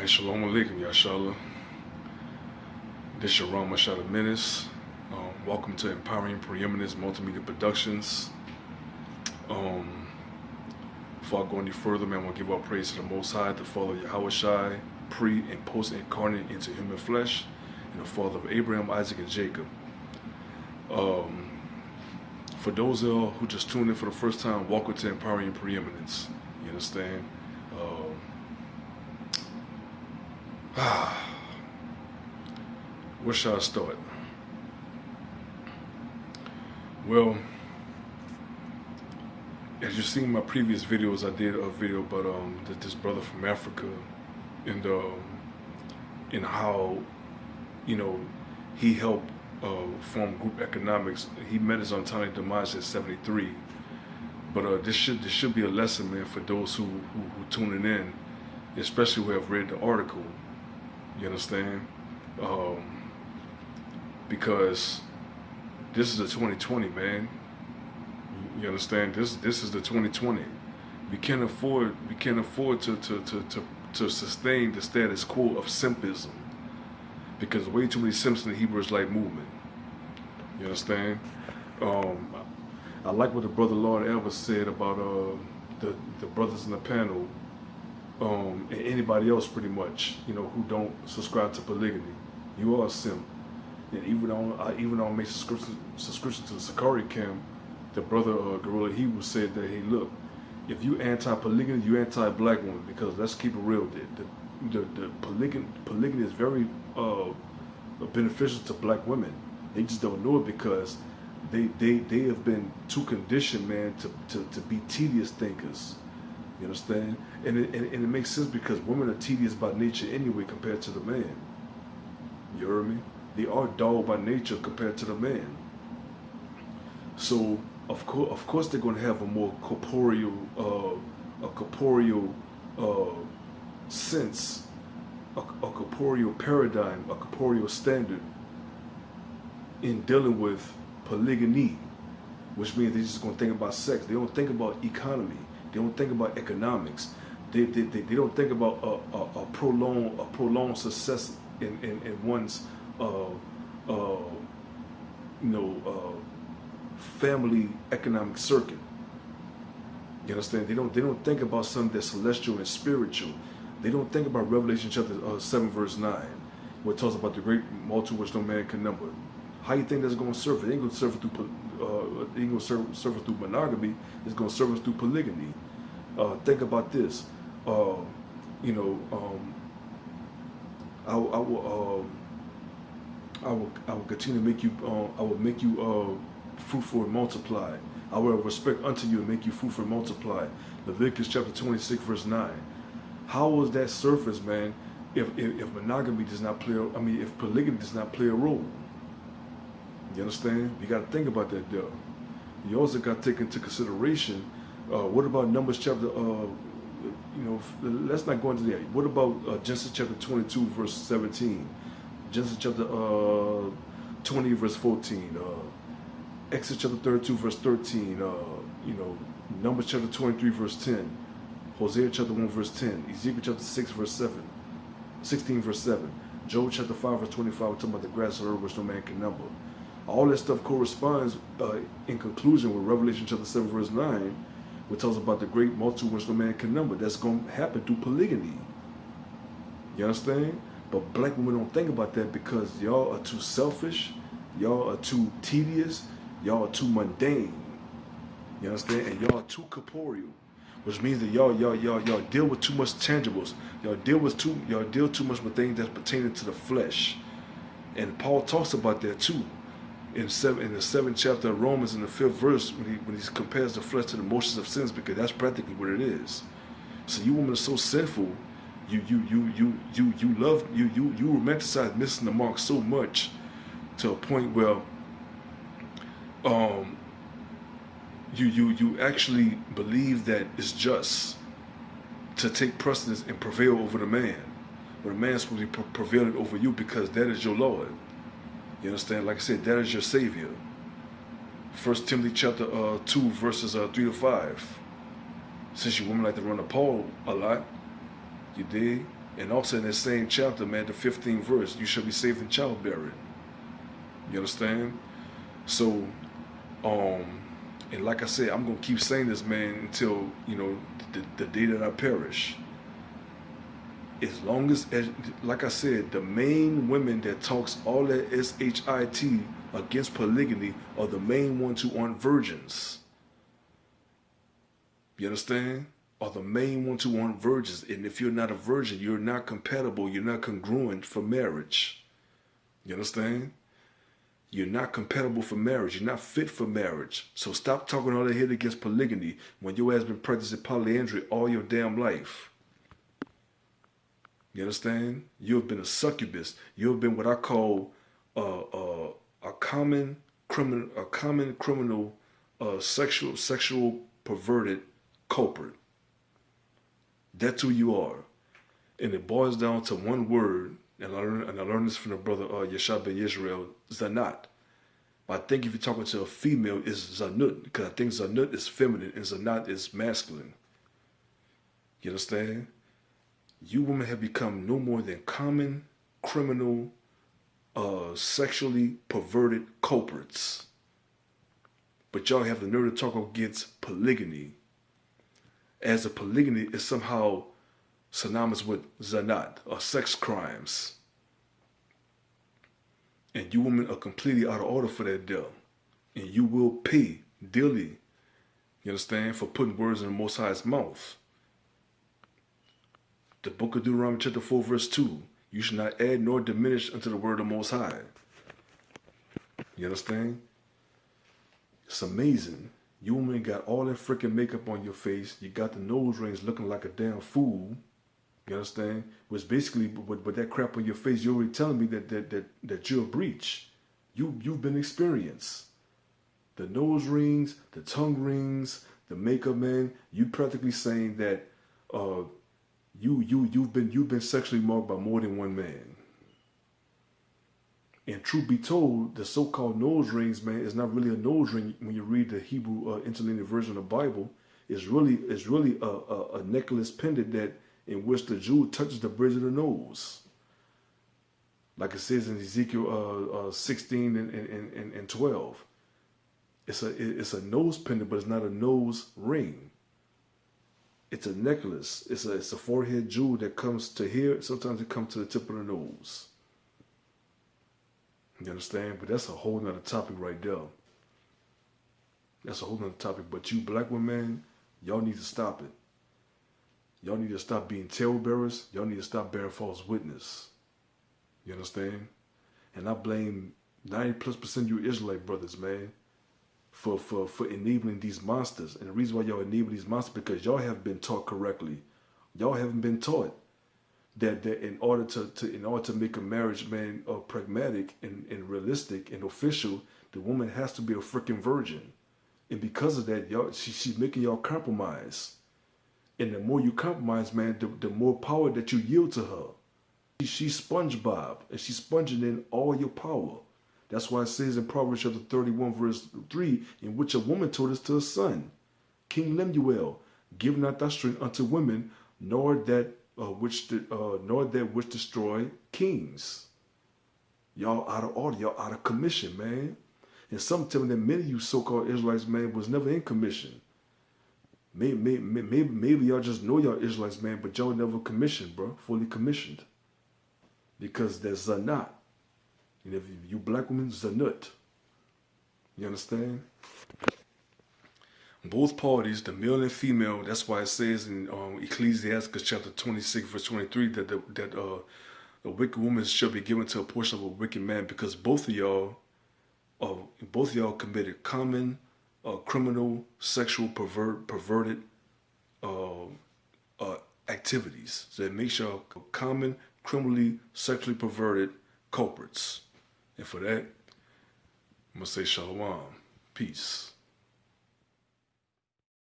Hi, Shalom Alaikum, Yashallah. This is Sharam Mashada Menace. Welcome to Empowering Preeminence Multimedia Productions. Before I go any further, man, I want to give all praise to the Most High, the Father of Yahweh Shai, pre and post incarnate into human flesh, and the Father of Abraham, Isaac, and Jacob. For those who just tuned in for the first time, welcome to Empowering Preeminence. You understand? Where should I start? Well, as you've seen in my previous videos, I did a video about this brother from Africa and how, you know, he helped form group economics. He met his untimely demise at 73. But this should be a lesson, man, for those who tuning in, especially who have read the article. You understand? Because this is the 2020, man. You understand? This is the 2020. We can't afford to sustain the status quo of simpism, because way too many simps in the Hebrew Israelite movement. You understand? I like what the brother Lord Elvis said about the brothers in the panel, and anybody else pretty much, you know, who don't subscribe to polygamy. You are a simp. And even though I make subscription to the Sakari camp, the brother Gorilla Hebrew said that, hey, look, if you anti-polygamy, you anti-black woman, because let's keep it real. The polygamy is very beneficial to black women. They just don't know it because they have been too conditioned, man, to be tedious thinkers. You understand? And it makes sense, because women are tedious by nature anyway compared to the man. You heard me? They are dull by nature compared to the man. So of course they're going to have a more corporeal sense, a corporeal paradigm, a corporeal standard in dealing with polygamy, which means they're just going to think about sex. They don't think about economy. They don't think about economics. They don't think about a prolonged success in one's family economic circuit. You understand? They don't think about something that's celestial and spiritual. They don't think about Revelation chapter 7 verse 9, where it talks about the great multitude which no man can number. How you think that's going to serve? It ain't going to serve it through. It ain't going to serve it through monogamy. It's going to serve us through polygamy. Think about this. I will continue to make you. I will make you fruitful and multiply. I will respect unto you and make you fruitful and multiply. Leviticus chapter 26 verse 9. How was that surface, man? If monogamy does not play, if polygamy does not play a role. You understand? You got to think about that, though. You also got to take into consideration. What about Numbers chapter? Let's not go into that. What about Genesis chapter 22 verse 17? Genesis chapter 20 verse 14. Exodus chapter 32 verse 13. Numbers chapter 23 verse 10. Hosea chapter 1 verse 10. Ezekiel chapter 6 verse 7. 16 verse 7. Job chapter 5 verse 25. We're talking about the grass of the earth which no man can number. All that stuff corresponds in conclusion with Revelation chapter 7 verse 9, which tells about the great multitude which no man can number. That's going to happen through polygamy. You understand? But black women don't think about that because y'all are too selfish, y'all are too tedious, y'all are too mundane. You understand? And y'all are too corporeal, which means that y'all deal with too much tangibles. Y'all deal too much with things that's pertaining to the flesh. And Paul talks about that too. In the 7th chapter of Romans, in the 5th verse, when he compares the flesh to the motions of sins, because that's practically what it is. So you women are so sinful, you romanticize missing the mark so much to a point where you actually believe that it's just to take precedence and prevail over the man, but the man is supposed to be prevailing over you because that is your Lord. You understand? Like I said, that is your Savior. 1 Timothy chapter 2 verses 3 to 5. Since you women like to run a poll a lot, you dig? And also in that same chapter, man, the 15th verse, you shall be safe in childbearing. You understand? So, and like I said, I'm gonna keep saying this, man, until the day that I perish. As long as, like I said, the main women that talks all that shit against polygamy are the main ones who aren't virgins. You understand? Are the main ones who aren't virgins. And if you're not a virgin, you're not compatible, you're not congruent for marriage. You understand? You're not compatible for marriage. You're not fit for marriage. So stop talking all that hate against polygamy when your ass been practicing polyandry all your damn life. You understand? You have been a succubus. You have been what I call a common criminal, sexual perverted culprit. That's who you are, and it boils down to one word. And I learned this from the brother Yeshua ben Yisrael, Zanat. But I think if you're talking to a female, it's Zanut, because I think Zanut is feminine and Zanat is masculine. You understand? You women have become no more than common, criminal, sexually perverted culprits. But y'all have the nerve to talk against polygamy, as a polygamy is somehow synonymous with zanat, or sex crimes. And you women are completely out of order for that deal. And you will pay dearly, you understand, for putting words in the Most High's mouth. The book of Deuteronomy chapter 4 verse 2. You should not add nor diminish unto the word of the Most High. You understand? It's amazing. You women got all that freaking makeup on your face. You got the nose rings looking like a damn fool. You understand? Which basically, with that crap on your face, you're already telling me that you're a breach. You've been experienced. The nose rings, the tongue rings, the makeup, man. You practically saying that you've been sexually marked by more than one man. And truth be told, the so-called nose rings, man, is not really a nose ring when you read the Hebrew interlinear version of the Bible. It's really a necklace pendant that in which the Jew touches the bridge of the nose, like it says in Ezekiel 16 and 12. It's a nose pendant, but it's not a nose ring. It's a necklace. It's a forehead jewel that comes to here. Sometimes it comes to the tip of the nose. You understand? But that's a whole nother topic right there. That's a whole nother topic. But you black women, y'all need to stop it. Y'all need to stop being talebearers. Y'all need to stop bearing false witness. You understand? And I blame 90+% of you Israelite brothers, man, for enabling these monsters. And the reason why y'all enable these monsters because y'all haven't been taught correctly. Y'all haven't been taught that in order to make a marriage, man, pragmatic and realistic and official, the woman has to be a freaking virgin. And because of that, y'all, she's making y'all compromise. And the more you compromise, man, the more power that you yield to her. She's SpongeBob, and she's sponging in all your power. That's why it says in Proverbs chapter 31, verse 3, in which a woman told us to her son, King Lemuel, give not thy strength unto women, nor that which destroy kings. Y'all out of order. Y'all out of commission, man. And some tell me that many of you so-called Israelites, man, was never in commission. Maybe y'all just know y'all Israelites, man, but y'all never commissioned, bro. Fully commissioned. Because there's Zanat. And if you black women, Zanut. You understand? Both parties, the male and female, that's why it says in Ecclesiastes chapter 26, verse 23, that the wicked woman shall be given to a portion of a wicked man, because both of y'all committed common, criminal, sexual, perverted activities. So it makes y'all common, criminally, sexually perverted culprits. And for that, I'm going to say shalom. Peace.